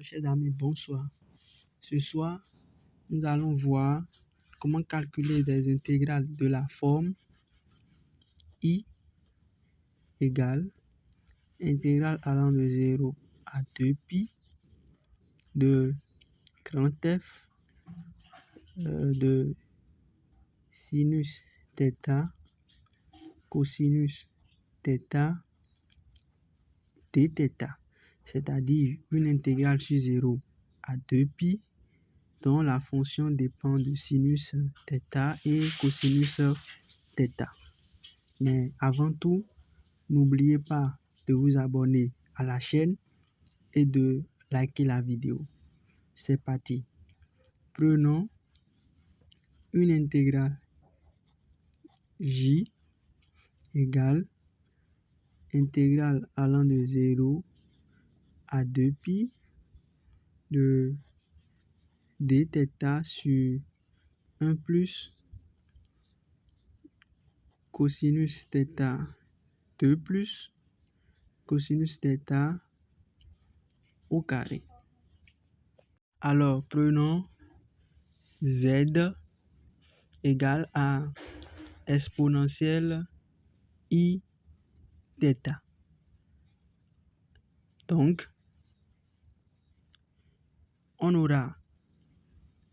Chers amis, bonsoir. Ce soir, nous allons voir comment calculer des intégrales de la forme I égale intégrale allant de 0 à 2π de grand F de sinus θ cosinus θ dθ, c'est-à-dire une intégrale sur 0 à 2π dont la fonction dépend de sinus θ et cosinus θ. Mais avant tout, n'oubliez pas de vous abonner à la chaîne et de liker la vidéo. C'est parti. Prenons une intégrale j égale intégrale allant de 0 à 2π de dθ sur 1 plus cosinus θ 2 plus cosinus θ au carré. Alors, prenons z égale à exponentielle I θ. Donc,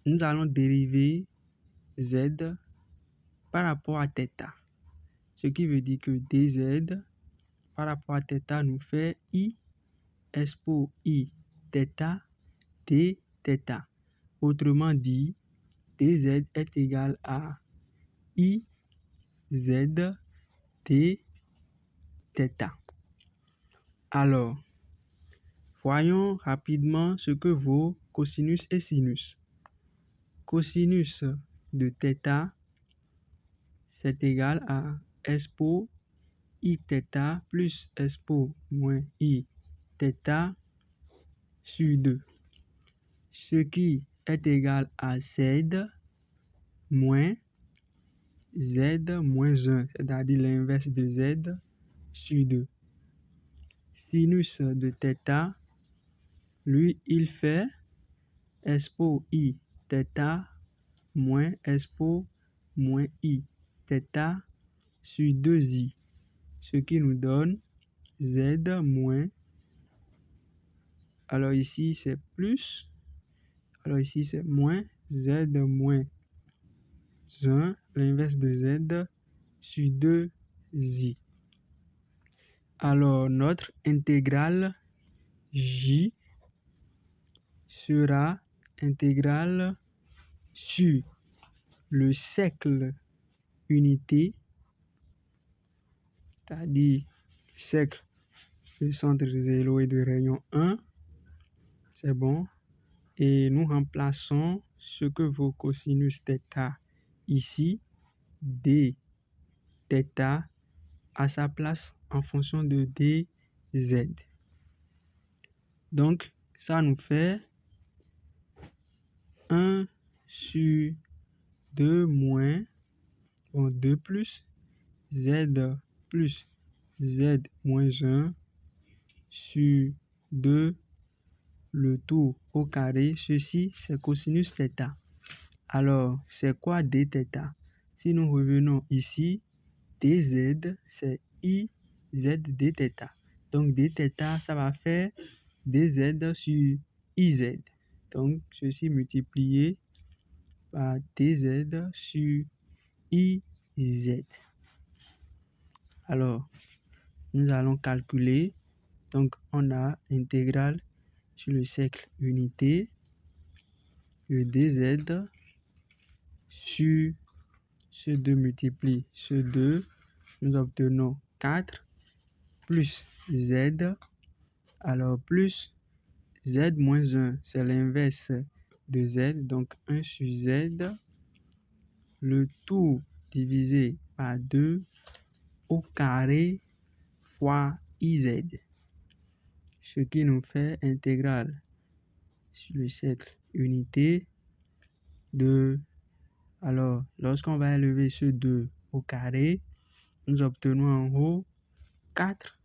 nous allons dériver z par rapport à θ. Ce qui veut dire que dz par rapport à θ nous fait I expo I θ dθ. Autrement dit, dz est égal à I z dθ. Alors, voyons rapidement ce que vaut cosinus et sinus. Cosinus de θ, c'est égal à expo I θ plus expo moins I θ sur 2, ce qui est égal à z moins z moins 1, c'est-à-dire l'inverse de z sur 2. Sinus de θ, lui, il fait expo I θ moins expo moins I θ sur 2i, ce qui nous donne z moins, alors ici c'est plus, alors ici c'est moins z moins 1, l'inverse de z sur 2i. Alors notre intégrale j sera intégrale sur le cercle unité, c'est-à-dire cercle de centre 0 et de rayon 1, c'est bon, et nous remplaçons ce que vaut cosinus θ ici, dθ à sa place en fonction de dz. Donc ça nous fait 1 sur 2 moins 2 plus z moins 1 sur 2 le tout au carré. Ceci c'est cosinus θ. Alors c'est quoi dθ? Si nous revenons ici, dz c'est I z dθ. Donc dθ ça va faire dz sur iz. Donc ceci multiplié par dz sur iz. Alors nous allons calculer. Donc on a intégrale sur le cercle unité de dz sur ce 2 multiplie ce 2, nous obtenons 4 plus z, alors plus z moins 1, c'est l'inverse de z, donc 1 sur z, le tout divisé par 2 au carré fois iz, ce qui nous fait intégrale sur le cercle unité de, alors lorsqu'on va élever ce 2 au carré, nous obtenons en haut 4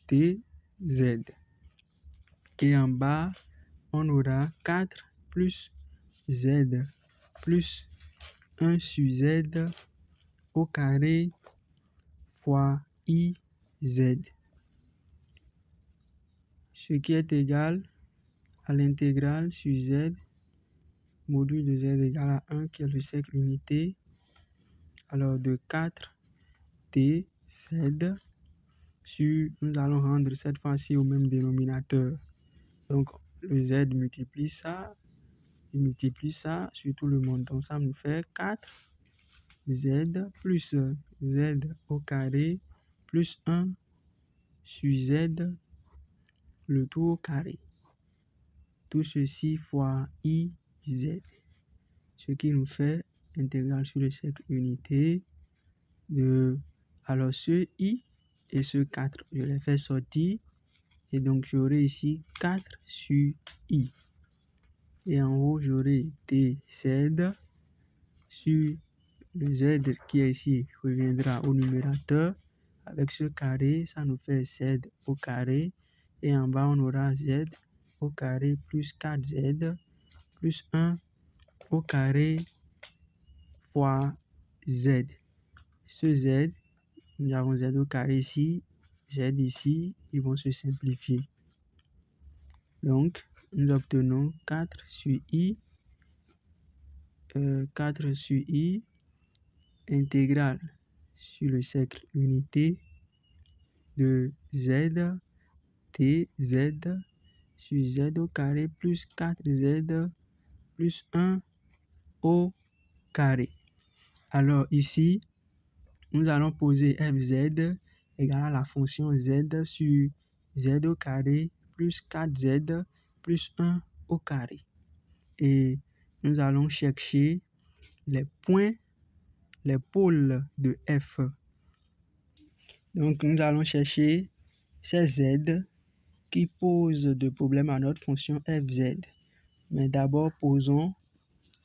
dz et en bas on aura 4 plus z plus 1 sur z au carré fois iz, ce qui est égal à l'intégrale sur z, module de z égale à 1, qui est le cercle unité, alors de 4t z sur, nous allons rendre cette fois-ci au même dénominateur. Donc le z multiplie ça, il multiplie ça sur tout le monde. Donc ça nous fait 4z plus z au carré plus 1 sur z, le tout au carré. Tout ceci fois iz, ce qui nous fait intégrale sur le cercle unité de, alors ce i et ce 4, je les fais sortir et donc j'aurai ici 4 sur i. Et en haut, j'aurai dz sur le z qui est ici reviendra au numérateur avec ce carré, ça nous fait z au carré. Et en bas, on aura z au carré plus 4z plus 1 au carré fois z. Ce z, nous avons z au carré ici, z ici, ils vont se simplifier. Donc, nous obtenons 4 sur i, 4 sur i, intégrale sur le cercle unité de z, dz sur z au carré plus 4z plus 1 au carré. Alors ici, nous allons poser fz égale à la fonction z sur z au carré plus 4z plus 1 au carré. Et nous allons chercher les points, les pôles de f. Donc nous allons chercher ces z qui posent de problème à notre fonction fz. Mais d'abord posons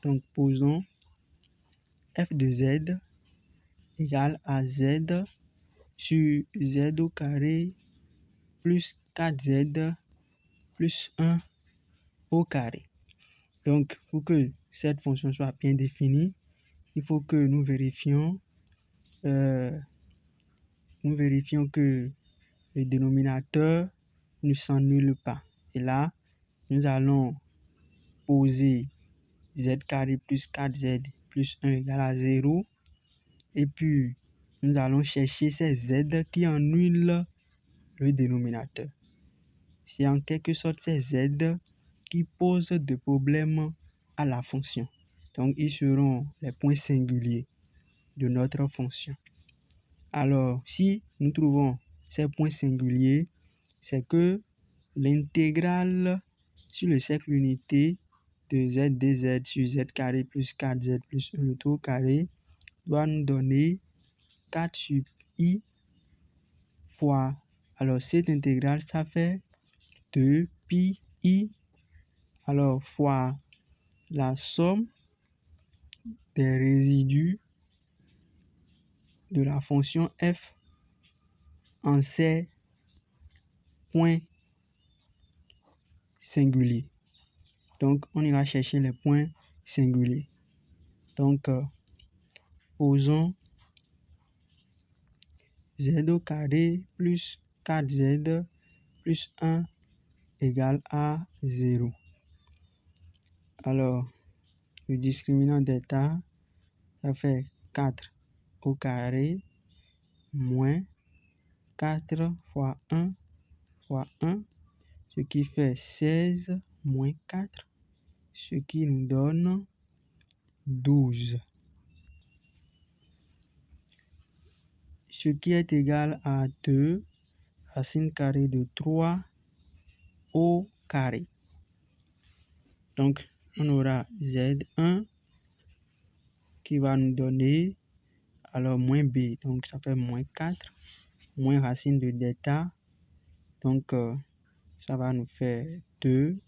f de z égale à z sur z au carré plus 4z plus 1 au carré. Donc pour que cette fonction soit bien définie, il faut que nous vérifions que le dénominateur ne s'annule pas. Et là, nous allons poser z carré plus 4z plus 1 égale à 0. Et puis, nous allons chercher ces z qui annulent le dénominateur. C'est en quelque sorte ces z qui posent de problèmes à la fonction. Donc, ils seront les points singuliers de notre fonction. Alors, si nous trouvons ces points singuliers, c'est que l'intégrale sur le cercle unité de z dz sur z carré plus 4z plus 1 tout au carré doit nous donner 4 sur i fois, alors cette intégrale, ça fait 2 pi i, alors fois la somme des résidus de la fonction f en ces points singuliers. Donc, on ira chercher les points singuliers. Donc, posons z au carré plus 4z plus 1 égale à 0. Alors, le discriminant d'état, ça fait 4 au carré moins 4 fois 1 fois 1, ce qui fait 16 moins 4, ce qui nous donne 12. Ce qui est égal à 2 racine carrée de 3 au carré. Donc, on aura z1 qui va nous donner, alors moins b, donc ça fait moins 4, moins racine de d'état, donc ça va nous faire 2,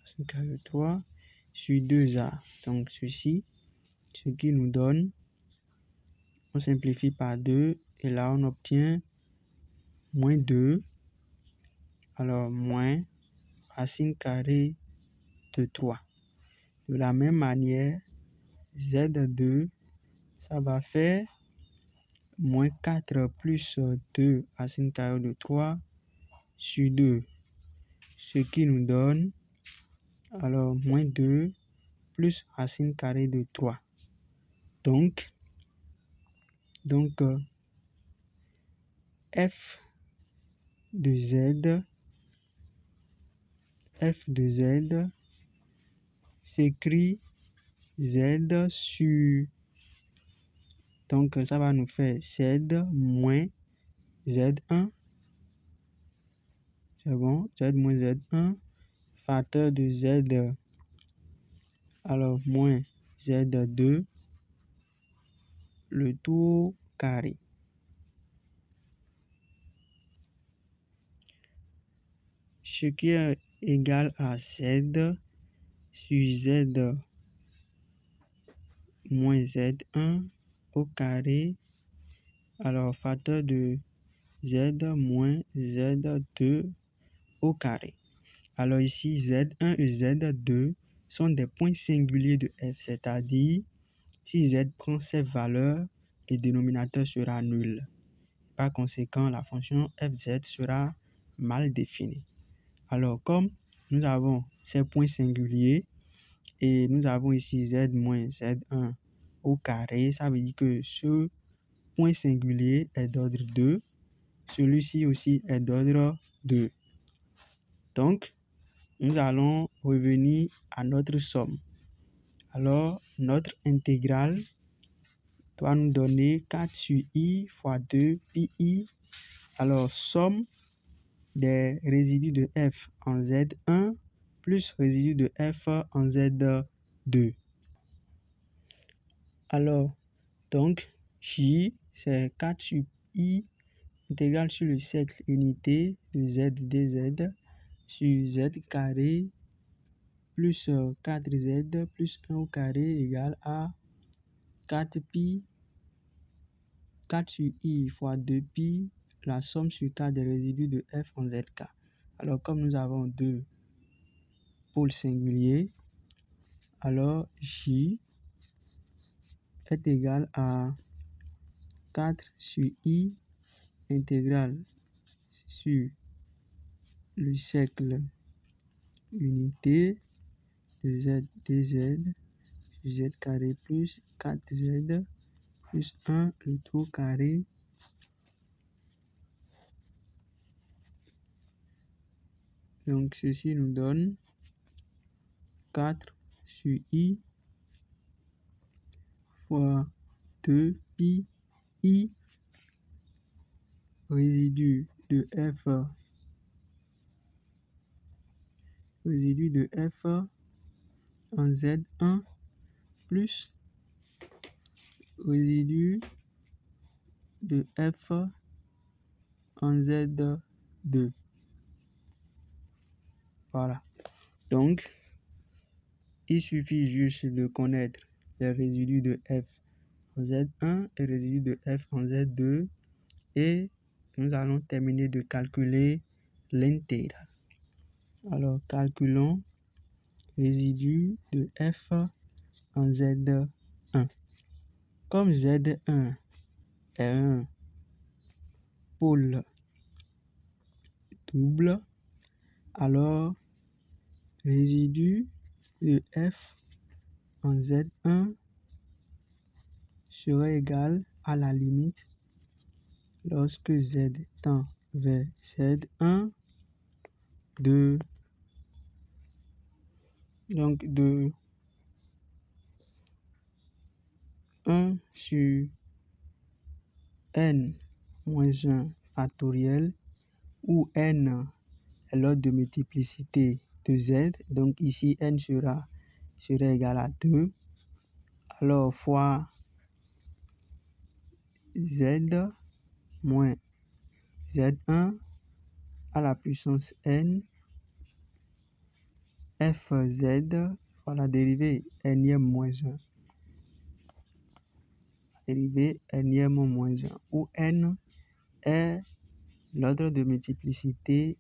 racine carrée de 3, sur 2a, donc ceci, ce qui nous donne, on simplifie par 2, et là on obtient moins 2, alors moins racine carrée de 3. De la même manière, Z2, ça va faire moins 4 plus 2 racine carrée de 3 sur 2, ce qui nous donne alors moins 2 plus racine carrée de 3. Donc f de z s'écrit z sur, donc ça va nous faire z moins z1, c'est bon, z moins z1, facteur de z, alors moins z2, le tout carré. Ce qui est égal à z sur z moins z1 au carré, alors facteur de z moins z2 au carré. Alors ici, z1 et z2 sont des points singuliers de f, c'est-à-dire si z prend cette valeur, le dénominateur sera nul. Par conséquent, la fonction fz sera mal définie. Alors, comme nous avons ces points singuliers et nous avons ici z moins z1 au carré, ça veut dire que ce point singulier est d'ordre 2, celui-ci aussi est d'ordre 2. Donc, nous allons revenir à notre somme. Alors, notre intégrale doit nous donner 4 sur i fois 2 pi. Alors, somme des résidus de f en z1 plus résidus de f en z2. Alors, donc, j, c'est 4 sur i intégrale sur le cercle unité de z dz sur z carré plus 4z plus 1 au carré égale à 4 pi, 4 sur i fois 2 pi, la somme sur k des résidus de f en zk. Alors, comme nous avons deux pôles singuliers, alors j est égal à 4 sur i intégrale sur le cercle unité de z dz sur z carré plus 4z plus 1 le tout carré donc ceci nous donne 4 sur i fois 2 pi i résidu de f en z1 plus résidu de f en z2. Voilà. Donc, il suffit juste de connaître les résidus de f en z1 et résidus de f en z2 et nous allons terminer de calculer l'intégrale. Alors, calculons résidus de f en z1. Comme z1 est un pôle double, alors résidu de f en z1 serait égal à la limite lorsque z tend vers z1 de 1 sur n moins 1 factoriel où n est l'ordre de multiplicité de z, donc ici n serait égal à 2, alors fois z moins z1 à la puissance n fz fois la dérivée n moins 1, dérivée n moins 1, où n est l'ordre de multiplicité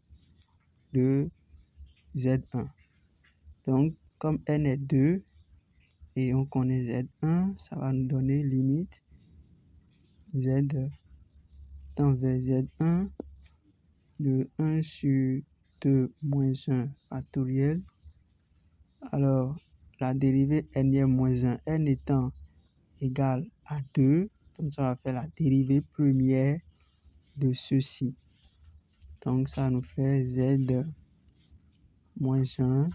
de z1. Donc, comme n est 2 et on connaît z1, ça va nous donner limite z tend vers z1 de 1 sur 2 moins 1 factoriel. Alors, la dérivée n moins 1, n étant égale à 2, donc ça va faire la dérivée première de ceci. Donc, ça nous fait z moins 1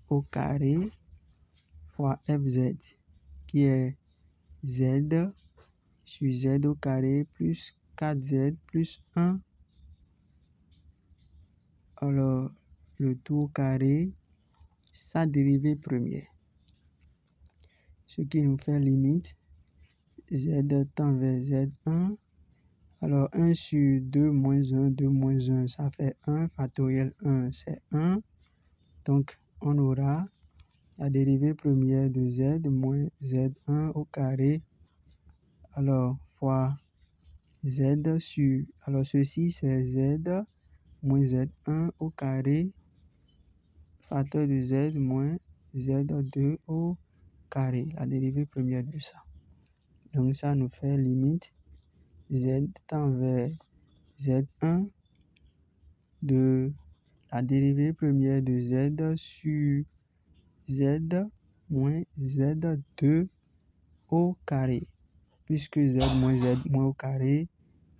au carré fois fz, qui est z sur z au carré plus 4z plus 1. Alors, le tout au carré, sa dérivée première. Ce qui nous fait limite z tend vers z1. Alors, 1 sur 2 moins 1, 2 moins 1, ça fait 1. Factoriel 1, c'est 1. Donc, on aura la dérivée première de z moins z1 au carré. Alors, fois z sur... Alors, ceci, c'est z moins z1 au carré, facteur de z moins z2 au carré, la dérivée première de ça. Donc, ça nous fait limite z tend vers z1 de la dérivée première de z sur z moins z2 au carré, puisque z moins au carré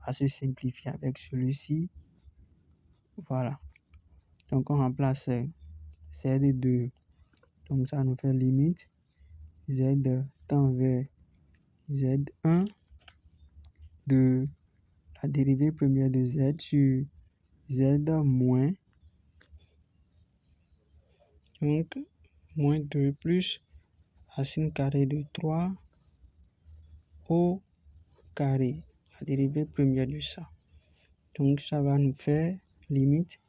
va se simplifier avec celui-ci. Voilà. Donc, on remplace z2. Donc, ça nous fait limite z tend vers z1 de la dérivée première de z sur z moins, donc moins 2 plus racine carrée de 3 au carré, la dérivée première de ça. Donc ça va nous faire limite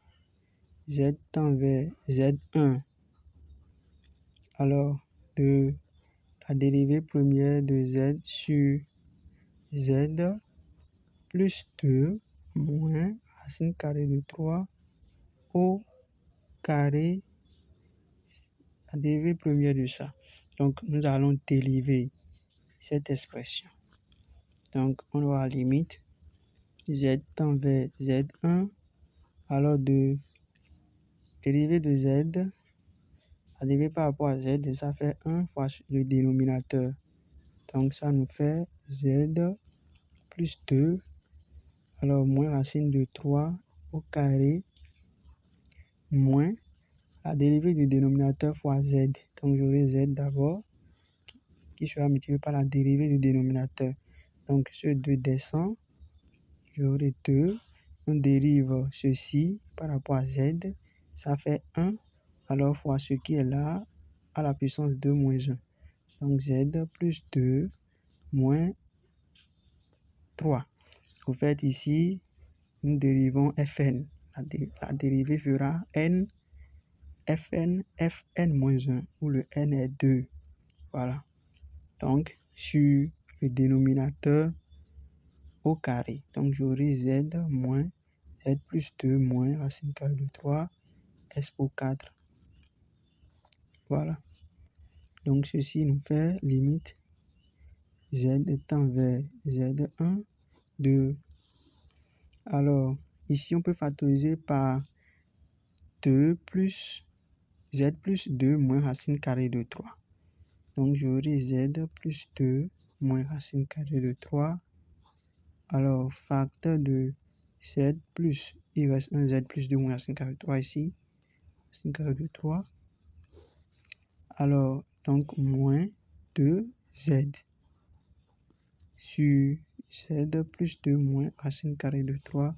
z tend vers z1, alors de la dérivée première de z sur z plus 2 moins racine carrée de 3 au carré, la dérivée première de ça. Donc nous allons dériver cette expression. Donc on aura limite z tend vers z1, alors de dérivée de z, la dérivée par rapport à z, ça fait 1 fois le dénominateur. Donc ça nous fait z plus 2, alors moins racine de 3 au carré, moins la dérivée du dénominateur fois z. Donc j'aurai z d'abord, qui sera multiplié par la dérivée du dénominateur. Donc ce 2 descend, j'aurai 2. On dérive ceci par rapport à z, ça fait 1, alors fois ce qui est là, à la puissance 2 moins 1. Donc z plus 2 moins 3. Au fait, ici, nous dérivons fn. La dérivée fera n, fn moins 1, où le n est 2. Voilà. Donc, sur le dénominateur au carré. Donc, j'aurai z moins z plus 2 moins racine carrée de 3, s pour 4. Voilà. Donc, ceci nous fait limite z tend vers z1 de... Alors, ici, on peut factoriser par 2 plus z plus 2 moins racine carrée de 3. Donc, j'aurai z plus 2 moins racine carrée de 3. Alors, facteur de z plus, il reste un z plus 2 moins racine carrée de 3 ici. Racine carrée de 3. Alors, donc, moins 2z sur z plus 2 moins racine carrée de 3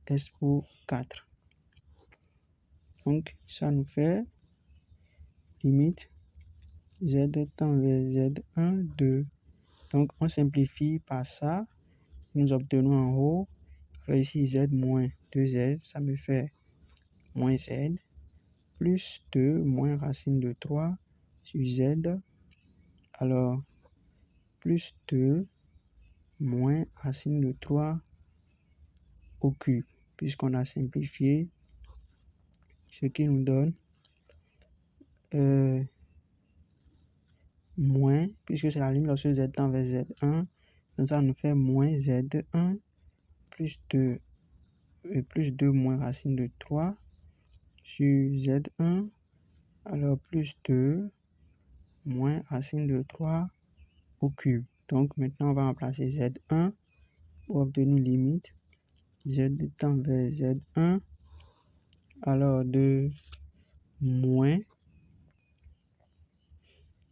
s pour 4. Donc, ça nous fait limite z tend vers z1, 2. Donc, on simplifie par ça. Nous obtenons en haut, alors ici z moins 2z, ça me fait moins z, plus 2 moins racine de 3 sur z. Alors, plus 2 moins racine de 3 au cube, puisqu'on a simplifié, ce qui nous donne moins, puisque c'est la limite lorsque z tend vers z1, donc ça nous fait moins z1 plus 2 moins racine de 3 sur z1, alors plus 2 moins racine de 3 au cube. Donc maintenant on va remplacer z1 pour obtenir limite z tend vers z1, alors de moins,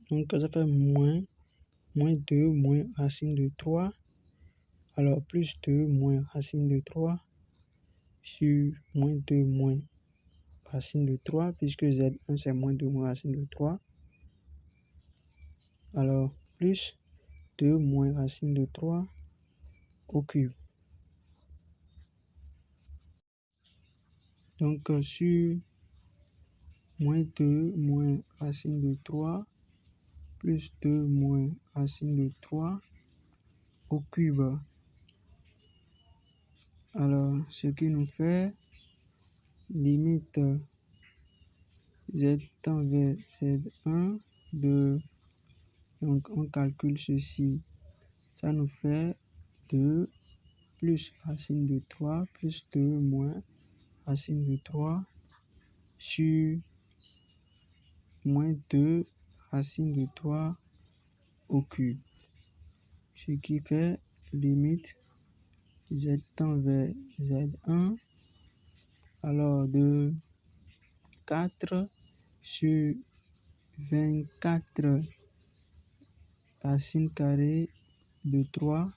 donc ça fait moins 2 moins racine de 3, alors plus 2 moins racine de 3 sur moins 2 moins racine de 3, puisque z1 c'est moins 2 moins racine de 3, alors plus 2 moins racine de 3 au cube. Donc sur moins 2 moins racine de 3 plus 2 moins racine de 3 au cube. Alors ce qui nous fait limite z tend vers z1 de, donc on calcule ceci, ça nous fait 2 plus racine de 3 plus 2 moins racine de 3 sur moins 2 racine de 3 au cube, ce qui fait limite z tend vers z1, alors de 4 sur 24 racine carrée de 3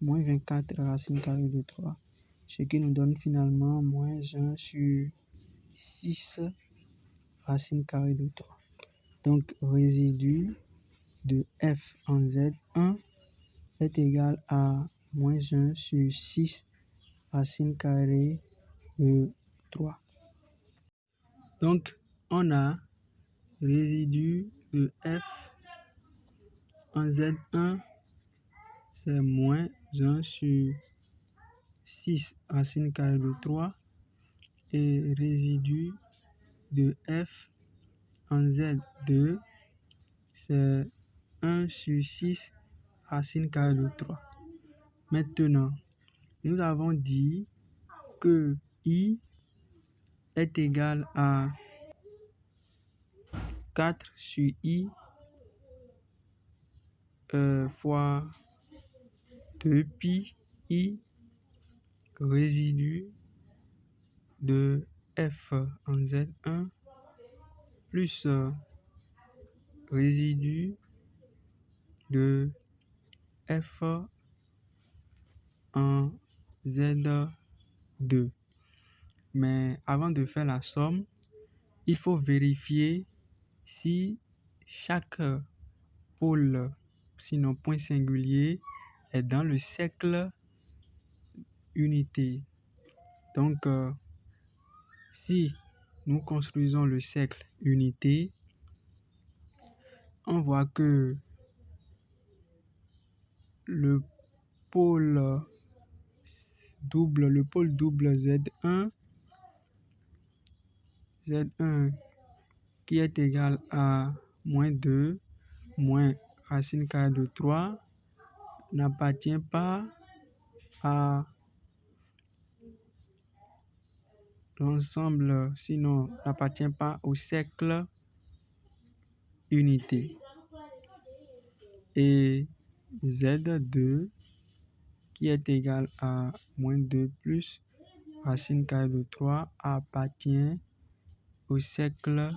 moins 24 racine carrée de 3, ce qui nous donne finalement moins 1 sur 6 racine carrée de 3. Donc résidu de f en z1 est égal à moins 1 sur 6 racine carrée de 3. Donc on a résidu de f en z1, c'est moins 1 sur 6 racine carrée de 3, et résidu de f en z2, c'est 1 sur 6 racine carrée de 3. Maintenant, nous avons dit que I est égal à 4 sur I fois 2 pi I résidu de f en z1 plus résidu de f en z2. Mais avant de faire la somme, il faut vérifier si chaque pôle, sinon point singulier, est dans le cercle unité. Donc, si nous construisons le cercle unité, on voit que le pôle double Z1 qui est égal à moins 2 moins racine carrée de 3 n'appartient pas à l'ensemble, sinon n'appartient pas au cercle unité. Et Z2 qui est égal à moins 2 plus racine carrée de 3 appartient au cercle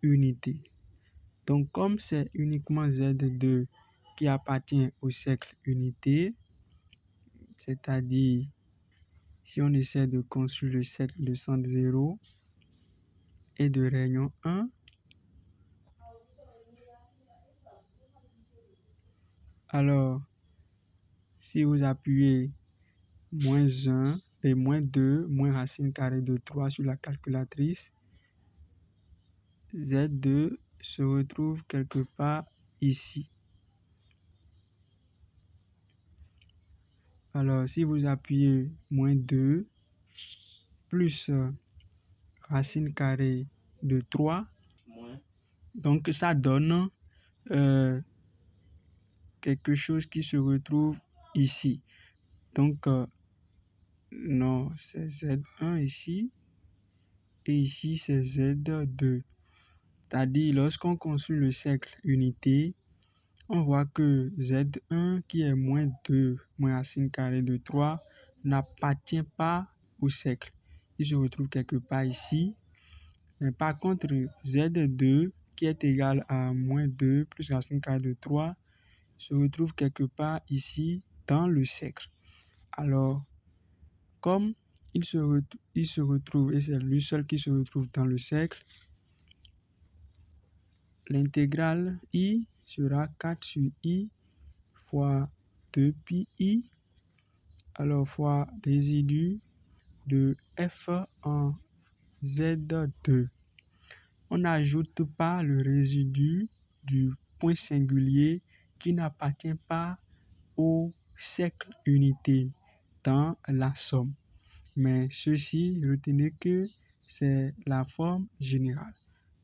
unité. Donc comme c'est uniquement Z2 qui appartient au cercle unité, c'est-à-dire si on essaie de construire le cercle de centre 0 et de rayon 1, alors si vous appuyez moins 1 et moins 2 moins racine carrée de 3 sur la calculatrice, Z2 se retrouve quelque part ici. Alors si vous appuyez moins 2 plus racine carrée de 3. Donc ça donne quelque chose qui se retrouve ici. Donc non, c'est Z1 ici et ici c'est Z2. C'est-à-dire lorsqu'on construit le cercle unité, on voit que Z1 qui est moins 2 moins racine carrée de 3 n'appartient pas au cercle. Il se retrouve quelque part ici. Mais par contre, Z2 qui est égal à moins 2 plus racine carrée de 3 se retrouve quelque part ici dans le cercle. Alors, comme il se retrouve, et c'est lui seul qui se retrouve dans le cercle, l'intégrale I sera 4 sur I fois 2 pi I, alors fois résidu de F en Z2. On n'ajoute pas le résidu du point singulier qui n'appartient pas au cercle unité dans la somme. Mais ceci, retenez que c'est la forme générale.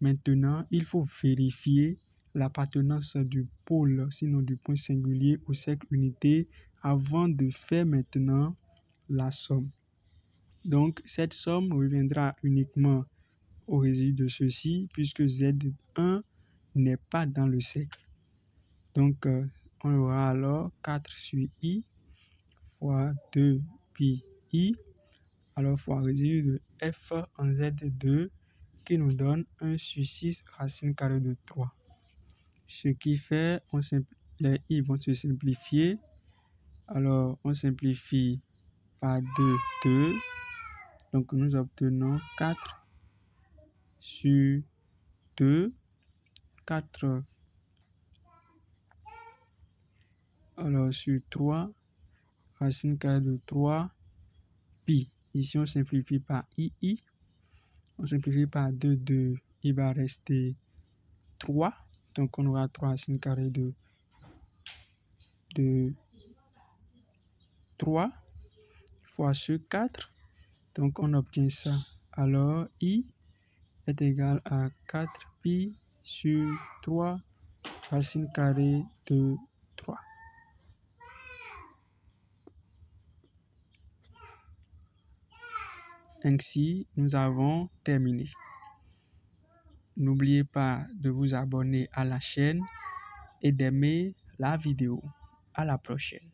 Maintenant, il faut vérifier l'appartenance du pôle, sinon du point singulier au cercle unité, avant de faire maintenant la somme. Donc, cette somme reviendra uniquement au résidu de ceci, puisque Z1 n'est pas dans le cercle. Donc, on aura alors 4 sur I fois 2 pi I, alors fois résidu de F en Z2, qui nous donne 1 sur 6 racine carrée de 3. Ce qui fait, les I vont se simplifier. Alors, on simplifie par 2, 2. Donc, nous obtenons 4 sur 2, 4 alors sur 3, racine carrée de 3, pi. Ici, on simplifie par II. On simplifie par 2, 2. Il va rester 3. Donc, on aura 3 racine carrée de 3 fois ce 4. Donc, on obtient ça. Alors, I est égal à 4 pi sur 3 racine carrée de 3. Ainsi, nous avons terminé. N'oubliez pas de vous abonner à la chaîne et d'aimer la vidéo. À la prochaine.